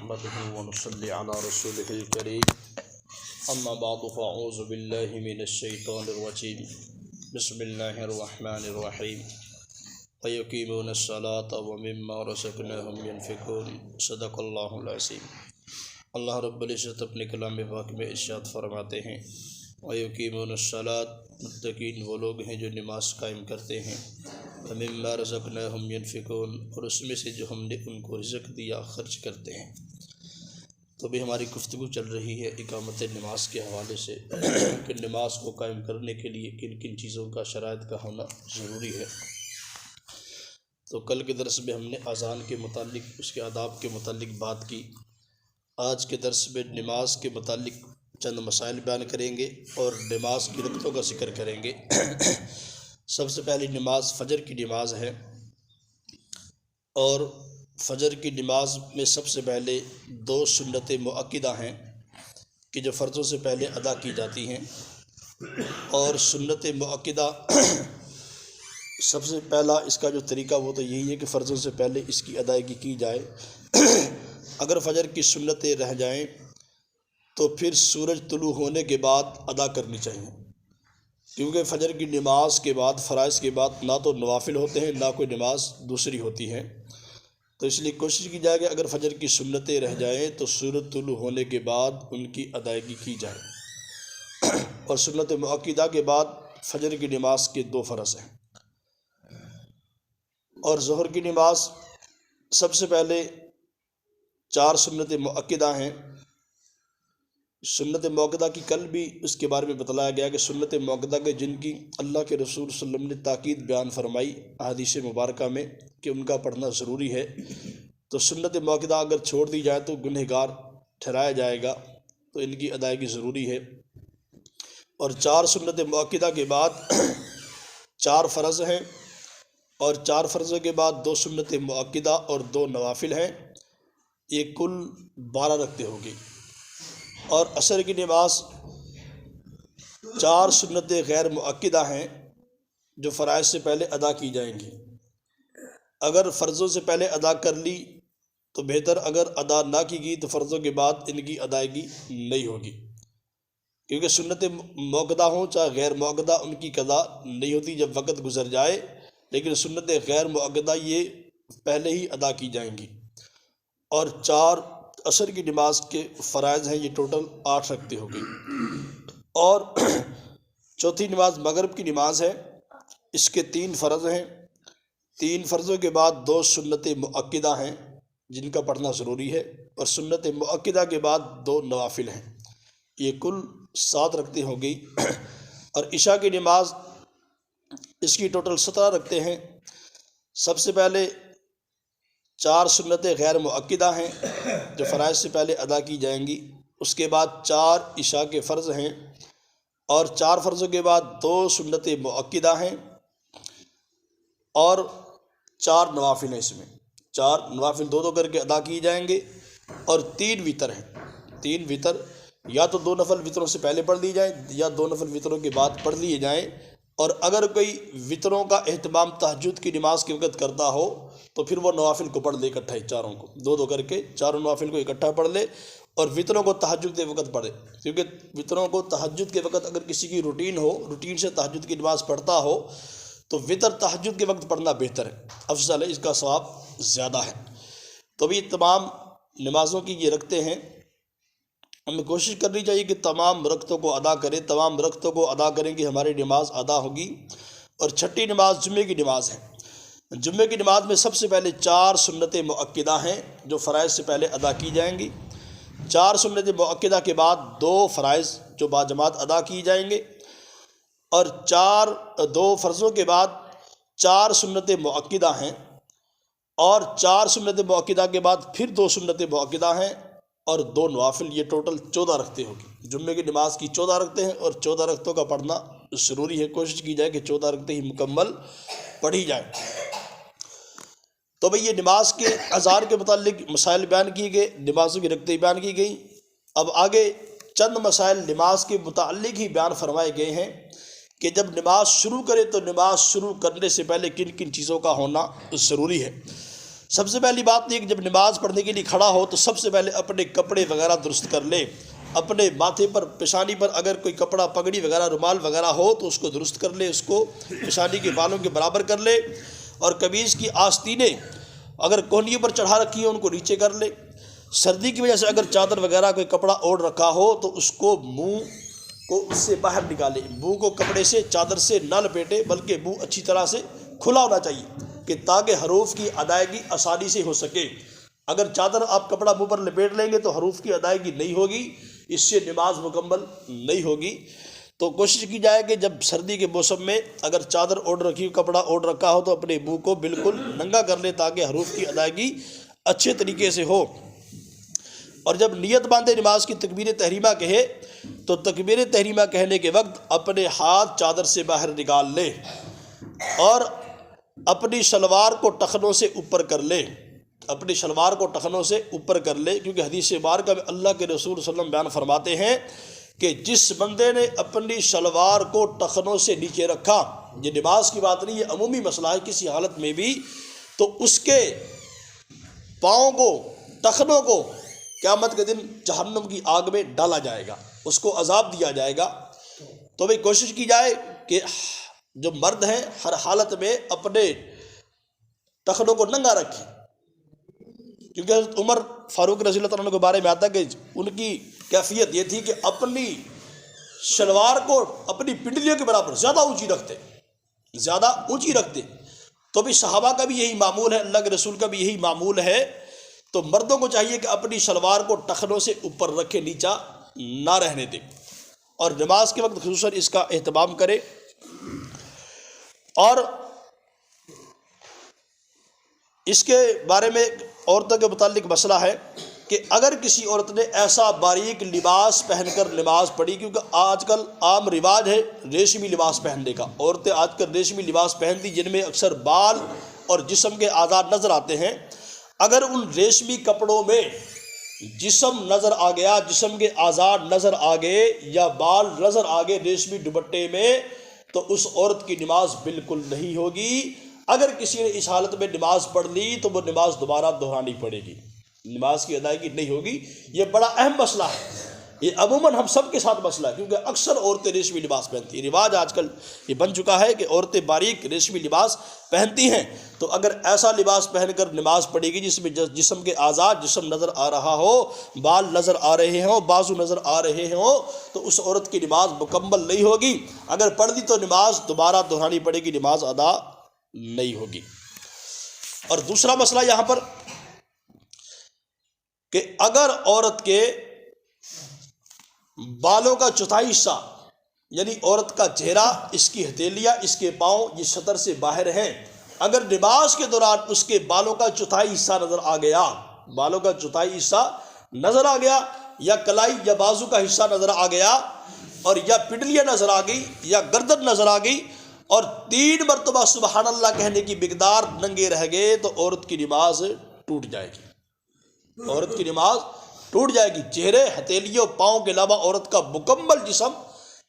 نحمده ونصلي على رسوله الكريم اما بعد فاعوذ بالله من الشيطان الرجيم بسم الله الرحمن الرحيم ويقيمون الصلاة ومما رزقناهم ينفقون صدق اللہ العظیم۔ اللہ رب العزت اپنے کلام پاک میں ارشاد فرماتے ہیں وَيُقِيمُونَ الصَّلَاةَ، متقین وہ لوگ ہیں جو نماز قائم کرتے ہیں، وَمِمَّا رَزَقْنَاهُمْ يُنْفِقُونَ، اور اس میں سے جو ہم نے ان کو رزق دیا خرچ کرتے ہیں۔ تو بھی ہماری گفتگو چل رہی ہے اقامت نماز کے حوالے سے کہ نماز کو قائم کرنے کے لیے کن کن چیزوں کا شرائط کا ہونا ضروری ہے۔ تو کل کے درس میں ہم نے اذان کے متعلق اس کے آداب کے متعلق بات کی۔ آج کے درس میں نماز کے متعلق چند مسائل بیان کریں گے اور نماز کی رکعتوں کا ذکر کریں گے۔ سب سے پہلی نماز فجر کی نماز ہے، اور فجر کی نماز میں سب سے پہلے دو سنت مؤکدہ ہیں کہ جو فرضوں سے پہلے ادا کی جاتی ہیں، اور سنت مؤکدہ سب سے پہلا اس کا جو طریقہ وہ تو یہی ہے کہ فرضوں سے پہلے اس کی ادائیگی کی جائے۔ اگر فجر کی سنتیں رہ جائیں تو پھر سورج طلوع ہونے کے بعد ادا کرنی چاہیے، کیونکہ فجر کی نماز کے بعد فرائض کے بعد نہ تو نوافل ہوتے ہیں نہ کوئی نماز دوسری ہوتی ہے۔ تو اس لیے کوشش کی جائے کہ اگر فجر کی سنتیں رہ جائیں تو سورج طلوع ہونے کے بعد ان کی ادائیگی کی جائے۔ اور سنت مؤکدہ کے بعد فجر کی نماز کے دو فرض ہیں، اور ظہر کی نماز سب سے پہلے چار سنت مؤکدہ ہیں۔ سنت مؤکدہ کی کل بھی اس کے بارے میں بتلایا گیا کہ سنت مؤکدہ کے جن کی اللہ کے رسول صلی اللہ علیہ وسلم نے تاکید بیان فرمائی احادیث مبارکہ میں کہ ان کا پڑھنا ضروری ہے، تو سنت مؤکدہ اگر چھوڑ دی جائے تو گنہگار ٹھہرایا جائے گا، تو ان کی ادائیگی ضروری ہے۔ اور چار سنت مؤکدہ کے بعد چار فرض ہیں، اور چار فرضوں کے بعد دو سنت مؤکدہ اور دو نوافل ہیں، یہ کل 12 رکعتیں ہوگی۔ اور عصر کی نماز چار سنتیں غیر مؤکدہ ہیں جو فرائض سے پہلے ادا کی جائیں گی۔ اگر فرضوں سے پہلے ادا کر لی تو بہتر، اگر ادا نہ کی گئی تو فرضوں کے بعد ان کی ادائیگی نہیں ہوگی، کیونکہ سنت مؤکدہ ہوں چاہے غیر مؤکدہ ان کی قضا نہیں ہوتی جب وقت گزر جائے، لیکن سنت غیر مؤکدہ یہ پہلے ہی ادا کی جائیں گی۔ اور چار عصر کی نماز کے فرائض ہیں، یہ ٹوٹل 8 رکعتیں ہوگی۔ اور چوتھی نماز مغرب کی نماز ہے، اس کے 3 فرض ہیں، 3 فرضوں کے بعد 2 سنت مؤکدہ ہیں جن کا پڑھنا ضروری ہے، اور سنت مؤکدہ کے بعد 2 نوافل ہیں، یہ کل 7 رکعتیں ہو گئی۔ اور عشاء کی نماز اس کی ٹوٹل 17 رکعتیں ہیں۔ سب سے پہلے 4 سنتیں غیر مؤکدہ ہیں جو فرائض سے پہلے ادا کی جائیں گی، اس کے بعد 4 عشاء کے فرض ہیں، اور 4 فرضوں کے بعد 2 سنتیں مؤکدہ ہیں، اور 4 نوافل ہیں۔ اس میں 4 نوافل 2 کر کے ادا کی جائیں گے، اور 3 وتر ہیں۔ 3 وتر یا تو 2 نفل وتروں سے پہلے پڑھ لی جائیں یا 2 نفل وتروں کے بعد پڑھ لیے جائیں۔ اور اگر کوئی وتروں کا اہتمام تہجد کی نماز کے وقت کرتا ہو تو پھر وہ نوافل کو پڑھ لے اکٹھا ہی، چاروں کو 2 کر کے چاروں نوافل کو اکٹھا پڑھ لے، اور وتروں کو تہجد کے وقت پڑھے، کیونکہ وتروں کو تہجد کے وقت اگر کسی کی روٹین سے تہجد کی نماز پڑھتا ہو تو وتر تہجد کے وقت پڑھنا بہتر ہے، افضل ہے، اس کا ثواب زیادہ ہے۔ تو بھی تمام نمازوں کی یہ رکعتیں ہیں، ہمیں کوشش کرنی چاہیے کہ تمام رکعتوں کو ادا کریں، تمام رکعتوں کو ادا کریں کہ ہماری نماز ادا ہوگی۔ اور چھٹی نماز جمعے کی نماز ہے۔ جمعے کی نماز میں سب سے پہلے 4 سنتیں مؤکدہ ہیں جو فرائض سے پہلے ادا کی جائیں گی۔ 4 سنت مؤکدہ کے بعد 2 فرائض جو باجماعت ادا کی جائیں گے، اور 2 فرضوں کے بعد 4 سنتیں مؤکدہ ہیں، اور 4 سنت مؤکدہ کے بعد پھر 2 سنتیں مؤکدہ ہیں، اور 2 نوافل، یہ ٹوٹل 14 رکعتیں ہوگی۔ جمعے کی نماز کی 14 رکعتیں ہیں، اور 14 رکعتوں کا پڑھنا ضروری ہے، کوشش کی جائے کہ 14 رکعتیں ہی مکمل پڑھی جائیں۔ تو بھئی یہ نماز کے اذان کے متعلق مسائل بیان کیے گئے، نمازوں کی رکعتیں بیان کی گئیں۔ اب آگے چند مسائل نماز کے متعلق ہی بیان فرمائے گئے ہیں کہ جب نماز شروع کرے تو نماز شروع کرنے سے پہلے کن کن چیزوں کا ہونا ضروری ہے۔ سب سے پہلی بات یہ کہ جب نماز پڑھنے کے لیے کھڑا ہو تو سب سے پہلے اپنے کپڑے وغیرہ درست کر لے، اپنے ماتھے پر پیشانی پر اگر کوئی کپڑا پگڑی وغیرہ رومال وغیرہ ہو تو اس کو درست کر لے، اس کو پیشانی کے بالوں کے برابر کر لے، اور قمیض کی آستینیں اگر کوہنیوں پر چڑھا رکھی ہیں ان کو نیچے کر لے۔ سردی کی وجہ سے اگر چادر وغیرہ کوئی کپڑا اوڑھ رکھا ہو تو اس کو منہ کو اس سے باہر نکالے، منہ کو کپڑے سے چادر سے نہ لپیٹے بلکہ منہ اچھی طرح سے کھلا ہونا چاہیے کہ تاکہ حروف کی ادائیگی آسانی سے ہو سکے۔ اگر چادر آپ کپڑا منہ پر لپیٹ لیں گے تو حروف کی ادائیگی نہیں ہوگی، اس سے نماز مکمل نہیں ہوگی۔ تو کوشش کی جائے کہ جب سردی کے موسم میں اگر چادر اوڑھ رکھی ہو، کپڑا اوڑھ رکھا ہو تو اپنے منہ کو بالکل ننگا کر لے تاکہ حروف کی ادائیگی اچھے طریقے سے ہو۔ اور جب نیت باندھے نماز کی تکبیر تحریمہ کہے تو تکبیر تحریمہ کہنے کے وقت اپنے ہاتھ چادر سے باہر نکال لے اور اپنی شلوار کو ٹخنوں سے اوپر کر لے، اپنی شلوار کو ٹخنوں سے اوپر کر لے، کیونکہ حدیث مبارکہ میں اللہ کے رسول صلی اللہ علیہ وسلم بیان فرماتے ہیں کہ جس بندے نے اپنی شلوار کو ٹخنوں سے نیچے رکھا، یہ نماز کی بات نہیں، یہ عمومی مسئلہ ہے، کسی حالت میں بھی، تو اس کے پاؤں کو، ٹخنوں کو قیامت کے دن جہنم کی آگ میں ڈالا جائے گا، اس کو عذاب دیا جائے گا۔ تو بھئی کوشش کی جائے کہ جو مرد ہیں ہر حالت میں اپنے ٹخنوں کو ننگا رکھیں، کیونکہ حضرت عمر فاروق رضی اللہ تعالیٰ عنہ کے بارے میں آتا ہے کہ ان کی کیفیت یہ تھی کہ اپنی شلوار کو اپنی پنڈلیوں کے برابر زیادہ اونچی رکھتے۔ تو بھی صحابہ کا بھی یہی معمول ہے، اللہ کے رسول کا بھی یہی معمول ہے، تو مردوں کو چاہیے کہ اپنی شلوار کو ٹخنوں سے اوپر رکھے، نیچا نہ رہنے دے، اور نماز کے وقت خصوصاً اس کا اہتمام کرے۔ اور اس کے بارے میں عورتوں کے متعلق مسئلہ ہے کہ اگر کسی عورت نے ایسا باریک لباس پہن کر نماز پڑھی، کیونکہ آج کل عام رواج ہے ریشمی لباس پہننے کا، عورتیں آج کل ریشمی لباس پہنتی جن میں اکثر بال اور جسم کے اعضاء نظر آتے ہیں، اگر ان ریشمی کپڑوں میں جسم نظر آ گیا، جسم کے اعضاء نظر آ گئے یا بال نظر آ گئے ریشمی دوپٹے میں، تو اس عورت کی نماز بالکل نہیں ہوگی۔ اگر کسی نے اس حالت میں نماز پڑھ لی تو وہ نماز دوبارہ دہرانی پڑے گی، نماز کی ادائیگی نہیں ہوگی۔ یہ بڑا اہم مسئلہ ہے، یہ عموماً ہم سب کے ساتھ مسئلہ ہے، کیونکہ اکثر عورتیں ریشمی لباس پہنتی ہیں، رواج آج کل یہ بن چکا ہے کہ عورتیں باریک ریشمی لباس پہنتی ہیں۔ تو اگر ایسا لباس پہن کر نماز پڑھے گی جس میں جسم کے اعضاء، جسم نظر آ رہا ہو، بال نظر آ رہے ہوں، بازو نظر آ رہے ہوں، تو اس عورت کی نماز مکمل نہیں ہوگی۔ اگر پڑھ لی تو نماز دوبارہ دہرانی پڑے گی، نماز ادا نہیں ہوگی۔ اور دوسرا مسئلہ یہاں پر کہ اگر عورت کے بالوں کا چوتھائی حصہ، یعنی عورت کا چہرہ، اس کی ہتھیلیاں، اس کے پاؤں یہ سطر سے باہر ہیں، اگر نماز کے دوران اس کے بالوں کا چوتھائی حصہ نظر آ گیا، بالوں کا چوتھائی حصہ نظر آ گیا، یا کلائی یا بازو کا حصہ نظر آ گیا، اور یا پنڈلیاں نظر آ گئی، یا گردن نظر آ گئی، اور 3 مرتبہ سبحان اللہ کہنے کی مقدار ننگے رہ گئے، تو عورت کی نماز ٹوٹ جائے گی، عورت کی نماز ٹوٹ جائے گی۔ چہرے، ہتھیلیوں، پاؤں کے علاوہ عورت کا مکمل جسم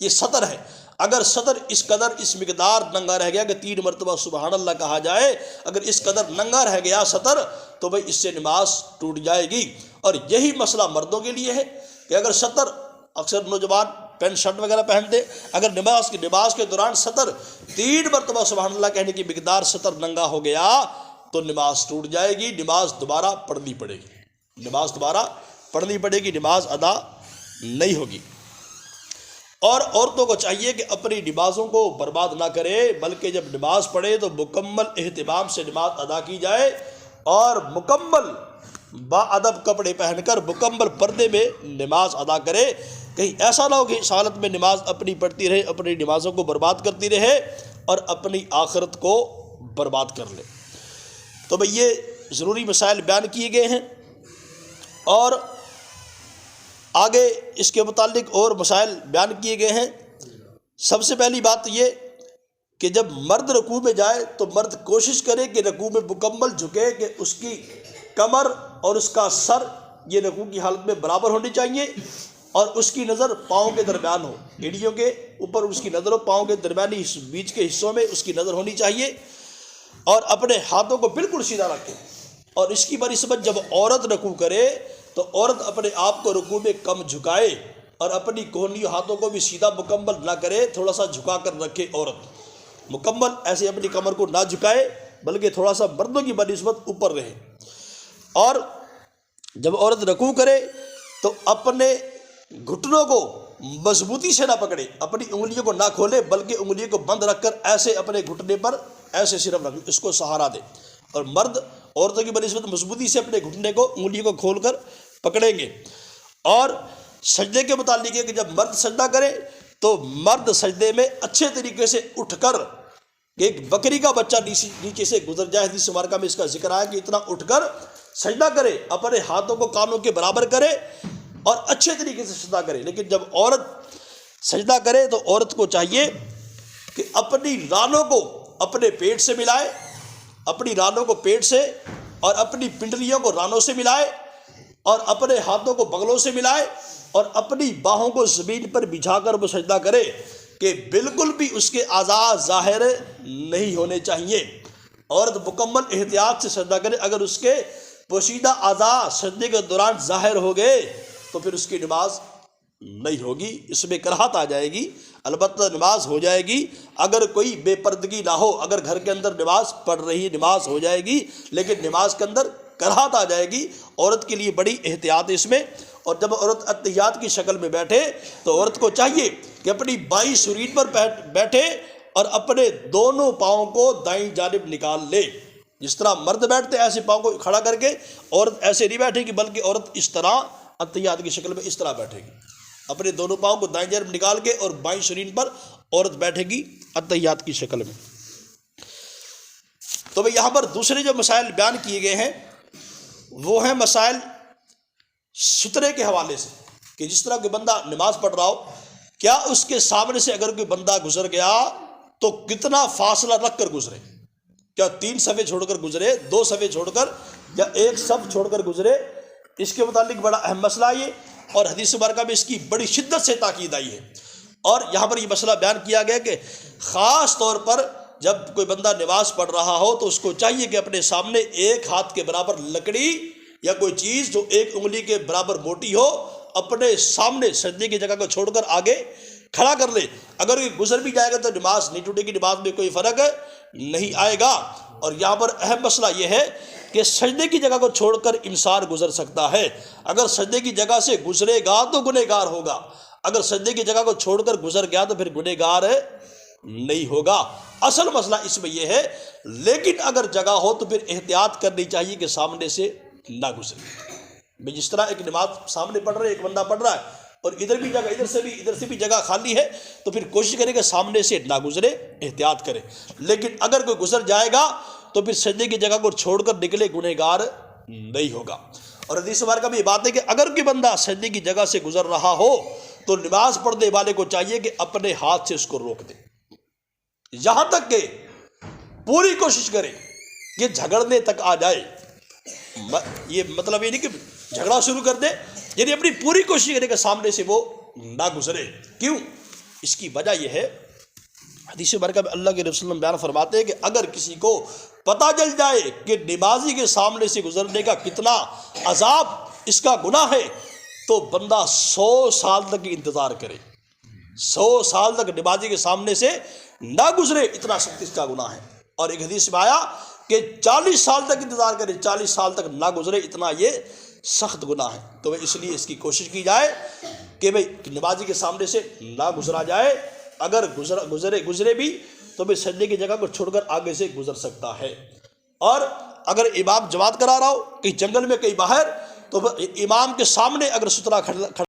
یہ سطر ہے، اگر سطر اس قدر اس مقدار ننگا رہ گیا کہ 3 مرتبہ سبحان اللہ کہا جائے، اگر اس قدر ننگا رہ گیا سطر، تو بھئی اس سے نماز ٹوٹ جائے گی۔ اور یہی مسئلہ مردوں کے لیے ہے کہ اگر سطر، اکثر نوجوان پینٹ شرٹ وغیرہ پہنتے، اگر نماز کے دوران سطر 3 مرتبہ سبحان اللہ کہنے کی مقدار سطر ننگا ہو گیا تو نماز ٹوٹ جائے گی، نماز دوبارہ پڑھنی پڑے گی، نماز دوبارہ پڑھنی پڑے گی، نماز ادا نہیں ہوگی۔ اور عورتوں کو چاہیے کہ اپنی نمازوں کو برباد نہ کرے، بلکہ جب نماز پڑھے تو مکمل اہتمام سے نماز ادا کی جائے، اور مکمل باادب کپڑے پہن کر مکمل پردے میں نماز ادا کرے۔ کہیں ایسا نہ ہو کہ اس حالت میں نماز اپنی پڑھتی رہے، اپنی نمازوں کو برباد کرتی رہے اور اپنی آخرت کو برباد کر لے۔ تو بھئی یہ ضروری مسائل بیان کیے گئے ہیں، اور آگے اس کے متعلق اور مسائل بیان کیے گئے ہیں۔ سب سے پہلی بات یہ کہ جب مرد رکوع میں جائے تو مرد کوشش کرے کہ رکوع میں مکمل جھکے، کہ اس کی کمر اور اس کا سر یہ رکوع کی حالت میں برابر ہونی چاہیے، اور اس کی نظر پاؤں کے درمیان ہو، ایڑیوں کے اوپر اس کی نظر ہو، پاؤں کے درمیانی بیچ کے حصوں میں اس کی نظر ہونی چاہیے، اور اپنے ہاتھوں کو بالکل سیدھا رکھے، اور اس کی بنسبت جب عورت رکوع کرے تو عورت اپنے آپ کو رکوع میں کم جھکائے اور اپنی کوہنی ہاتھوں کو بھی سیدھا مکمل نہ کرے، تھوڑا سا جھکا کر رکھے عورت، مکمل ایسے اپنی کمر کو نہ جھکائے بلکہ تھوڑا سا مردوں کی بنسبت اوپر رہے۔ اور جب عورت رکوع کرے تو اپنے گھٹنوں کو مضبوطی سے نہ پکڑے، اپنی انگلیوں کو نہ کھولے بلکہ انگلیوں کو بند رکھ کر ایسے اپنے گھٹنے پر ایسے صرف رکھ، اس کو سہارا دے۔ اور مرد عورتوں کی بنسبت مضبوطی سے اپنے گھٹنے کو، انگلیوں کو کھول کر پکڑیں گے۔ اور سجدے کے متعلق ہے کہ جب مرد سجدہ کرے تو مرد سجدے میں اچھے طریقے سے اٹھ کر، کہ ایک بکری کا بچہ نیچے سے گزر جائے، حدیث مبارکہ میں اس کا ذکر آیا کہ اتنا اٹھ کر سجدہ کرے، اپنے ہاتھوں کو کانوں کے برابر کرے اور اچھے طریقے سے سجدہ کرے۔ لیکن جب عورت سجدہ کرے تو عورت کو چاہیے کہ اپنی رانوں کو اپنے پیٹ سے ملائے، اپنی رانوں کو پیٹ سے اور اپنی پنڈلیوں کو رانوں سے ملائے اور اپنے ہاتھوں کو بغلوں سے ملائے اور اپنی باہوں کو زمین پر بچھا کر وہ سجدہ کرے کہ بالکل بھی اس کے اعضاء ظاہر نہیں ہونے چاہیے۔ عورت مکمل احتیاط سے سجدہ کرے، اگر اس کے پوشیدہ اعضاء سجدے کے دوران ظاہر ہو گئے تو پھر اس کی نماز نہیں ہوگی، اس میں کراہت آ جائے گی۔ البتہ نماز ہو جائے گی اگر کوئی بے پردگی نہ ہو، اگر گھر کے اندر نماز پڑھ رہی نماز ہو جائے گی، لیکن نماز کے اندر کراہت آ جائے گی۔ عورت کے لیے بڑی احتیاط اس میں۔ اور جب عورت اتحیات کی شکل میں بیٹھے تو عورت کو چاہیے کہ اپنی بائیں سرین پر بیٹھے اور اپنے دونوں پاؤں کو دائیں جانب نکال لے۔ جس طرح مرد بیٹھتے ایسے پاؤں کو کھڑا کر کے، عورت ایسے نہیں بیٹھے گی بلکہ عورت اس طرح اتحیات کی شکل میں اس طرح بیٹھے گی، اپنے دونوں پاؤں کو دائیں جانب نکال کے، اور بائیں شرین پر عورت بیٹھے گی اتحیات کی شکل میں۔ تو بھئی یہاں پر دوسرے جو مسائل بیان کیے گئے ہیں وہ ہیں مسائل سترے کے حوالے سے، کہ جس طرح کوئی بندہ نماز پڑھ رہا ہو، کیا اس کے سامنے سے اگر کوئی بندہ گزر گیا تو کتنا فاصلہ رکھ کر گزرے؟ کیا 3 صفحے چھوڑ کر گزرے، 2 صفحے چھوڑ کر، یا 1 صف چھوڑ کر گزرے؟ اس کے متعلق بڑا اہم مسئلہ یہ، اور حدیث مبارکہ میں اس کی بڑی شدت سے تاکید آئی ہے۔ اور یہاں پر یہ مسئلہ بیان کیا گیا کہ خاص طور پر جب کوئی بندہ نماز پڑھ رہا ہو تو اس کو چاہیے کہ اپنے سامنے 1 ہاتھ کے برابر لکڑی یا کوئی چیز جو 1 انگلی کے برابر موٹی ہو اپنے سامنے سجدے کی جگہ کو چھوڑ کر آگے کھڑا کر لے۔ اگر کوئی گزر بھی جائے گا تو نماز نہیں ٹوٹے گی، نماز میں کوئی فرق نہیں آئے گا۔ اور یہاں پر اہم مسئلہ یہ ہے کہ سجدے کی جگہ کو چھوڑ کر انسان گزر سکتا ہے، اگر سجدے کی جگہ سے گزرے گا تو گنہگار ہوگا، اگر سجدے کی جگہ کو چھوڑ کر گزر گیا تو پھر گنہگار نہیں ہوگا۔ اصل مسئلہ اس میں یہ ہے، لیکن اگر جگہ ہو تو پھر احتیاط کرنی چاہیے کہ سامنے سے نہ گزرے۔ جس طرح ایک نماز سامنے پڑھ رہے، ایک بندہ پڑھ رہا ہے اور ادھر بھی جگہ، ادھر سے بھی جگہ خالی ہے، تو پھر کوشش کرے کہ سامنے سے نہ گزرے، احتیاط کرے۔ لیکن اگر کوئی گزر جائے گا تو پھر سجدے کی جگہ کو چھوڑ کر نکلے، گنہگار نہیں ہوگا۔ اور حدیث مبارکہ میں یہ بات ہے کہ اگر کوئی بندہ سجدے کی جگہ سے گزر رہا ہو تو نماز پڑھنے والے کو چاہیے کہ اپنے ہاتھ سے اس کو روک دے، یہاں تک کہ پوری کوشش کرے کہ جھگڑنے تک آ جائے۔ یہ مطلب یہ نہیں کہ جھگڑا شروع کر دے، یعنی اپنی پوری کوشش کرے کہ سامنے سے وہ نہ گزرے۔ کیوں؟ اس کی وجہ یہ ہے، حدیث مبارکہ میں اللہ کے رسول بیان فرماتے ہیں کہ اگر کسی کو پتہ چل جائے کہ نمازی کے سامنے سے گزرنے کا کتنا عذاب، اس کا گناہ ہے، تو بندہ 100 سال تک انتظار کرے، 100 سال تک نمازی کے سامنے سے نہ گزرے، اتنا سخت اس کا گناہ ہے۔ اور ایک حدیث میں آیا کہ 40 سال تک انتظار کرے، 40 سال تک نہ گزرے، اتنا یہ سخت گناہ ہے۔ تو اس لیے اس کی کوشش کی جائے کہ بھئی نمازی کے سامنے سے نہ گزرا جائے، اگر گزرے بھی تو بھی سجدے کی جگہ کو چھوڑ کر آگے سے گزر سکتا ہے۔ اور اگر امام جماعت کرا رہا ہو کہیں جنگل میں کہیں باہر، تو امام کے سامنے اگر سترا کھڑا